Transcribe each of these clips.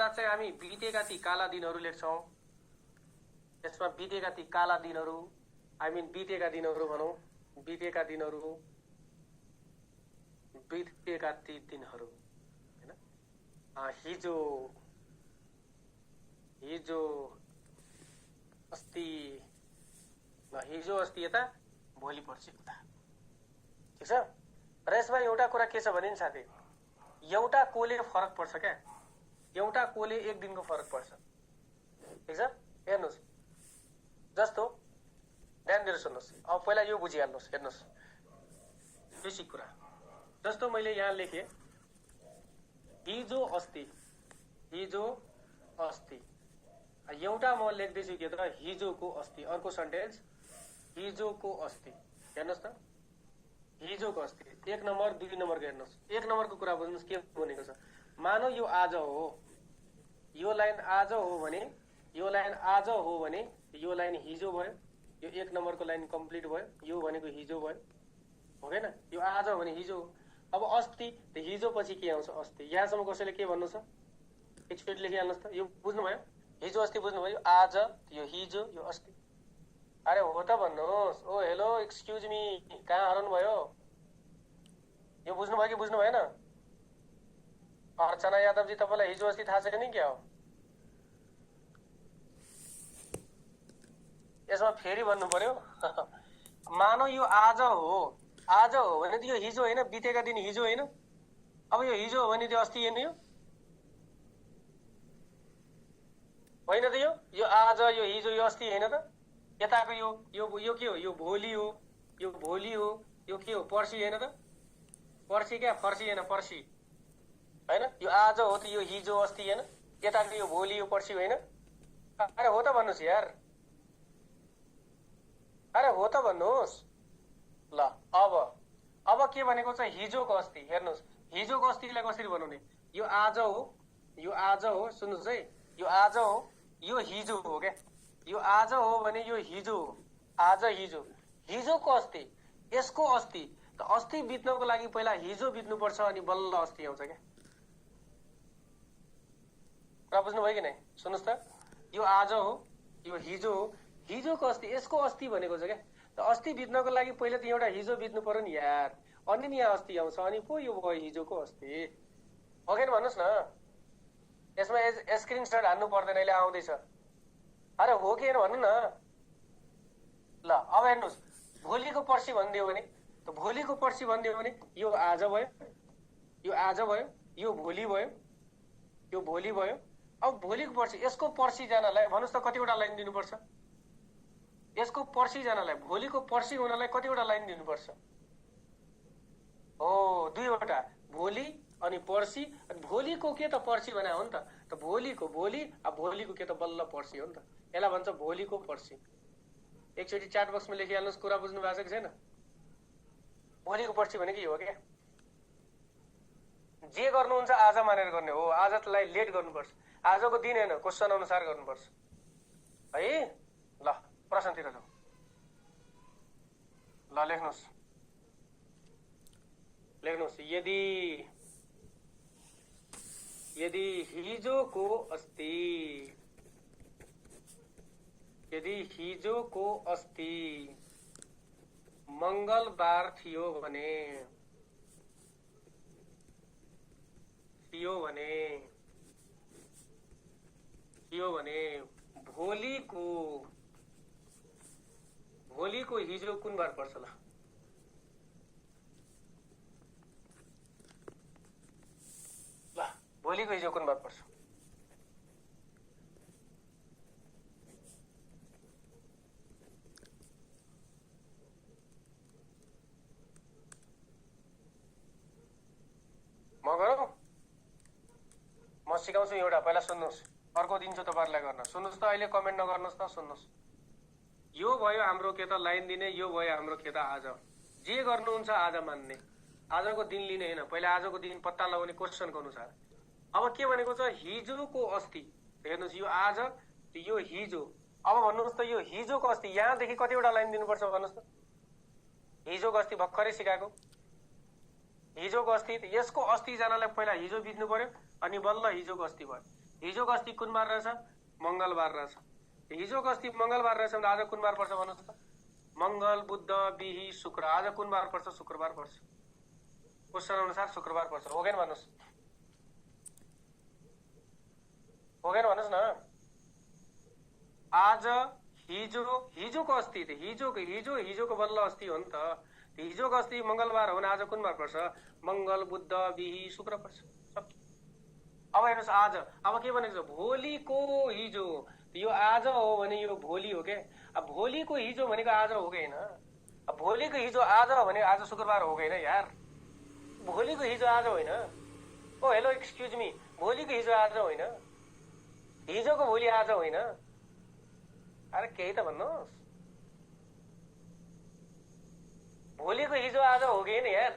बाद चाहिँ हामी बितेका ती काला दिनहरू लेख्छौं। यसमा बितेका ती काला दिनहरू, बितेका दिनहरू भनौं, बितेका दिनहरू, बितेका ती दिनहरू हैन। हिजो हिजो अस्ति, हिजो अस्ति यता, भोलि पर्सि उता, ठीक छ। र यसमा एउटा कुरा के छ भने नि साथी, एउटा कोले फरक पर्छ क्या, एउटा कोले एक दिनको फरक पर्छ, ठीक छ। हेर्नुस्, जस्तो ध्यान दिएर सुन्नुस्, अब पहिला यो बुझिहाल्नुस्। हेर्नुस् बेसिक कुरा, जस्तो मैले यहाँ लेखेँ हिजो अस्ति, हिजो अस्ति, एउटा म लेख्दैछु के त, हिजोको अस्ति। अर्को सेन्टेन्स हिजोको अस्ति। हेर्नुस् त, हिजोको अस्ति। एक नम्बर, दुई नम्बरको हेर्नुस्। एक नम्बरको कुरा बुझ्नुस् के भनेको छ। मानौ यो आज हो, यो लाइन आज हो भने, यो लाइन आज हो भने यो लाइन हिजो भयो। यो एक नम्बरको लाइन कम्प्लिट भयो। यो भनेको हिजो भयो, हो हैन। यो आज हो भने हिजो हो। अब अस्ति त हिजो पछि के आउँछ, अस्ति। यहाँसम्म कसैले के भन्नु छ, एकचोटि लेखिहाल्नुस् त। यो बुझ्नुभयो, हिजो अस्ति बुझ्नुभयो। आज, यो हिजो, यो अस्ति। अरे हो त भन्नुहोस्। ओ हेलो, एक्सक्युज मी, कहाँ हराउनु भयो? यो बुझ्नुभयो कि बुझ्नु भएन? अर्चना यादवजी, तपाईलाई हिजो अस्ति थाहा छैन नि क्या हो? यसमा फेरि भन्नु पर्यो। मानौ यो आज हो, आज हो भने त यो हिजो होइन, बितेका दिन हिजो होइन। अब यो हिजो हो भने त्यो अस्ति होइन, यो होइन त। यो आज, यो हिजो, यो अस्ति होइन त। यताको यो के हो, यो भोलि हो, यो भोलि हो, यो के हो, पर्सि होइन त। पर्सि क्या, फर्सी होइन, पर्सि होइन। यो आज हो त यो हिजो अस्ति होइन। यताको यो भोलि, यो पर्सि होइन। अरे हो त भन्नुहोस् यार, अरे हो त भन्नुहोस्। ल अब के भनेको छ, हिजोको अस्ति। हेर्नुहोस्, हिजोको अस्तिलाई कसरी बनाउने। यो आज हो, यो आज हो, सुन्नुहोस् है, यो आज हो, यो हिजो हो क्या। यो आज हो भने यो हिजो हो, आज हिजो। हिजोको अस्ति, यसको अस्ति त। अस्ति बित्नको लागि पहिला हिजो बित्नुपर्छ, अनि बल्ल अस्ति आउँछ क्या। कुरा बुझ्नुभयो कि नै? सुन्नुहोस् त, यो आज हो, यो हिजो हो, हिजोको अस्ति, यसको अस्ति भनेको छ क्या। त अस्ति बित्नको लागि पहिला त एउटा हिजो बित्नु पर्यो नि यार, अनि नि यहाँ अस्ति आउँछ, अनि पो यो भयो हिजोको अस्ति। हो कि भन्नुहोस् न। यसमा स्क्रिनसट हान्नु पर्दैन, अहिले आउँदैछ। अरे हो कि होइन भन्नु न। ल अब हेर्नुहोस्, भोलिको पर्सि भनिदियो भने त, भोलिको पर्सि भनिदियो भने यो आज भयो, यो आज भयो, यो भोलि भयो, यो भोलि भयो। अब भोलिको पर्सि, यसको पर्सि जानलाई भन्नुहोस् त कतिवटा लाइन दिनुपर्छ? यसको पर्सि जानलाई, भोलिको पर्सि हुनलाई कतिवटा लाइन दिनुपर्छ? हो, दुईवटा। भोलि अनि पर्सि। अनि भोलिको के त पर्सि भने हो नि त। त भोलिको भोलि, अब भोलिको के त बल्ल पर्सि हो नि त। यसलाई भन्छ भोलिको पर्सि। एकचोटि च्याट बक्समा लेखिहाल्नुहोस्, कुरा बुझ्नु भएको छ कि छैन? भोलिको पर्सि भनेको यो हो क्या। जे गर्नुहुन्छ आज मानेर गर्ने हो। आजलाई लेट गर्नुपर्छ, आजको दिन होइन, क्वेसन अनुसार गर्नुपर्छ है। ल प्रश्नतिर जाउँ। ल लेख्नुहोस्, लेख्नुहोस्। यदि हिजोको अस्ति, यदि हिजोको अस्ति मंगलबार थियो भने, भोलिको हिजो कुन बार पर्छ? ल भोलिको हिजो कुन बार पर्छ? म गरौँ? म सिकाउँछु एउटा, पहिला सुन्नुहोस्, अर्को दिन्छु तपाईहरुलाई गर्न। सुन्नुहोस् त, अहिले कमेन्ट नगर्नुहोस् त, सुन्नुहोस्। यो भयो हाम्रो के त लाइन दिने, यो भयो हाम्रो के त आज। जे गर्नुहुन्छ आज मान्ने, आजको दिन लिने हैन, पहिला आजको दिन पत्ता लगाउने क्वेशनको अनुसार। अब के भनेको छ, हिजोको अस्ति। हेर्नुस्, यो आज, यो हिजो। अब भन्नुस् त यो हिजोको अस्ति, यहाँदेखि कतिवटा लाइन दिनुपर्छ भन्नुस् त? हिजोको अस्ति भर्खरै सिकाएको, हिजोको अस्ति। यसको अस्ति जानलाई पहिला हिजो बित्नु पर्यो, अनि बल्ल हिजोको अस्ति भयो। हिजोको अस्ति कुन बार रहेछ? मंगलबार रहेछ। हिजोको अस्ति मंगलबार रहेछ भने आज कुन बार पर्छ भन्नुहोस् त? मंगल, बुध, बिही, शुक्र। आज कुन बार पर्छ? शुक्रबार पर्छ। क्वेशन अनुसार शुक्रबार पर्छ। हो गएन भन्नुहोस्? हो गएन भन्नुहोस् न? आज हिजोको अस्ति हिजोको बल्ल अस्ति हो नि त। हिजोको अस्ति मंगलबार हो भने आज कुन बार पर्छ? मंगल, बुध, बिही, शुक्र पर्छ। अब हेर्नुहोस् आज अब के भनेको छ? भोलिको हिजो। यो आज हो भने यो भोलि हो के? अब भोलिको हिजो भनेको आज हो कि हैन? अब भोलिको हिजो आज हो भने आज शुक्रबार हो कि हैन यार? भोलिको हिजो आज होइन? ओ हेलो एक्सक्युज मी, भोलिको हिजो आज होइन? हिजोको भोलि आज होइन? अरे केही त भन्नुहोस्। भोलिको हिजो आज हो कि हैन यार?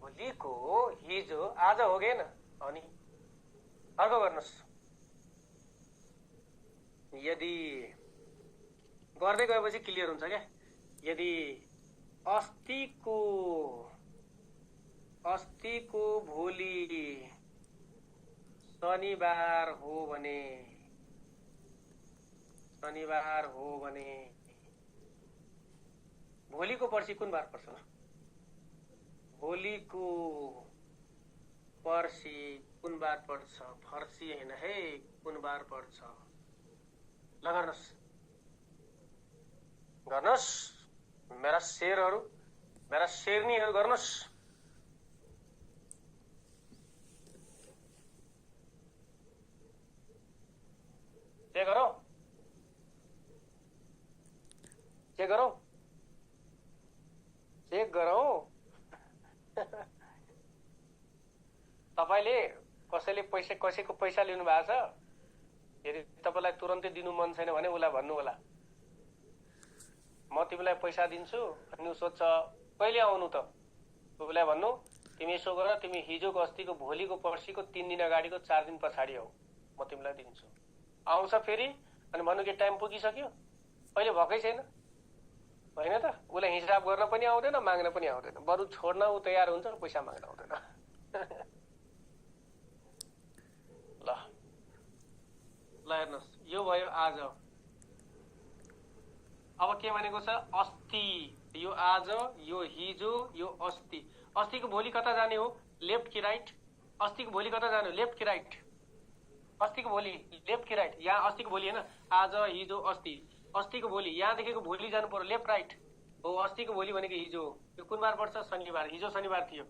भोलिको हिजो आज हो कि हैन? अनि अर्को गर्नुहोस्। यदि गर्दै गएपछि क्लियर हुन्छ क्या। यदि अस्तिको भोलि शनिबार हो भने भोलिको पर्सि कुन बार पर्छ? भोलिको पर्सि कुन बार पर्छ? फर्सी हैन है, कुन बार पर्छ? ल गर्नुहोस् मेरा शेरहरू, मेरा शेरनीहरू गर्नुहोस्। चेक गरौँ। तपाईले कसैको पैसा लिनु भएको छ? यदि तपाईलाई तुरन्तै दिनु मन छैन भने उलाई भन्नु होला, म तिमीलाई पैसा दिन्छु। अनि सोध्छ कहिले आउनु त? उसलाई भन्नु तिमी यसो गर, तिमी हिजोको अस्तिको भोलिको पर्सिको 3 दिन अगाडिको 4 दिन पछाडि आऊ, म तिमीलाई दिन्छु। आउँछ फेरि अनि भन्नु कि टाइम पुगिसक्यो, अहिले भएकै छैन। होइन त? उसलाई हिसाब गर्न पनि आउँदैन, माग्न पनि आउँदैन, बरु छोड्न उ तयार हुन्छ, पैसा माग्न आउँदैन। ल हेर्नुहोस्, यो भयो आज। अब के भनेको छ? अस्ति। यो आज, यो हिजो, यो अस्ति। अस्तिको भोलि कता जाने हो? लेफ्ट कि राइट? अस्तिको भोलि कता जाने हो? लेफ्ट कि राइट? अस्तिको भोलि लेफ्ट कि राइट? यहाँ अस्तिको भोलि हैन, आज, हिजो, अस्ति। अस्तिको भोलि यहाँदेखिको भोलि जानु पर्यो लेफ्ट राइट हो। अस्तिको भोलि भनेको हिजो। यो कुन बार पर्छ? शनिबार। हिजो शनिबार थियो।